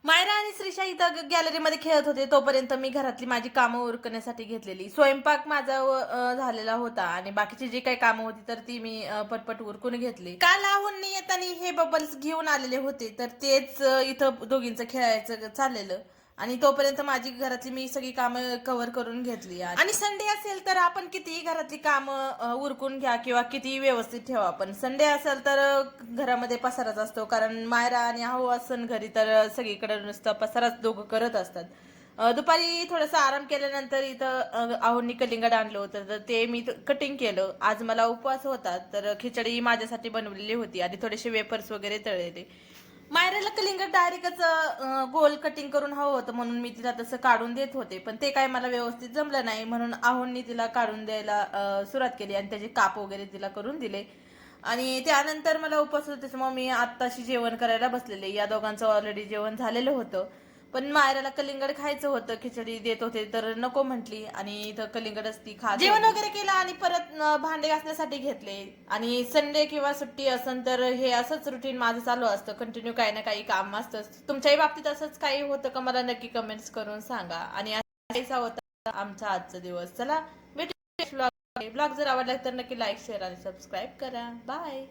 मायरा आणि श्रीषा इथं गॅलरीमध्ये खेळत होते तोपर्यंत मी घरातली माझी कामं उरकण्यासाठी घेतलेली. स्वयंपाक माझा झालेला होता आणि बाकीची जी काही कामं होती तर ती मी पटपट उरकून घेतली. काल आहोंनी येताना हे बबल्स घेऊन आलेले होते तर तेच इथं दोघींचं खेळायचं चाललेलं आणि तोपर्यंत माझी घरातली मी सगळी कामं कव्हर करून घेतली. आणि संडे असेल तर आपण कितीही घरातली कामं उरकून घ्या किंवा कितीही व्यवस्थित ठेवा, पण संडे असेल तर घरामध्ये पसाराच असतो. कारण मायरा आणि आहो असन घरी तर सगळीकडे नुसतं पसाराच दोघं करत असतात. दुपारी थोडासा आराम केल्यानंतर इथं आहोंनी कलिंगड आणलं होतं तर ते मी कटिंग केलं. आज मला उपवास होता तर खिचडी माझ्यासाठी बनवलेली होती आणि थोडेसे वेपर्स वगैरे तळलेले. मायराला कलिंगड डायरेक्टच गोल कटिंग करून हवं होतं म्हणून मी तिला तसं काढून देत होते, पण ते काय मला व्यवस्थित जमलं नाही म्हणून आहोंनी तिला काढून द्यायला सुरुवात केली आणि त्याचे काप वगैरे तिला करून दिले. आणि त्यानंतर मला उपवास होता त्याच्यामुळे मी आत्ताशी जेवण करायला बसलेले. या दोघांचं ऑलरेडी जेवण झालेलं होतं, पण मायराला कलिंगड खायचं होतं. खिचडी देत होते तर नको म्हटली आणि इथं कलिंगडच ती खात. जेवण वगैरे केलं आणि परत भांडे घासण्यासाठी घेतले. आणि संडे किंवा सुट्टी असेल तर हे असंच रुटीन माझं चालू असतं, कंटिन्यू काही ना काही काम असतं. तुमच्याही बाबतीत असंच काही होतं का मला नक्की कमेंट्स करून सांगा. आणि असा होता आमचा आजचा दिवस. चला भेटू ब्लॉग. जर आवडला तर नक्की लाईक शेअर आणि सबस्क्राईब करा. बाय.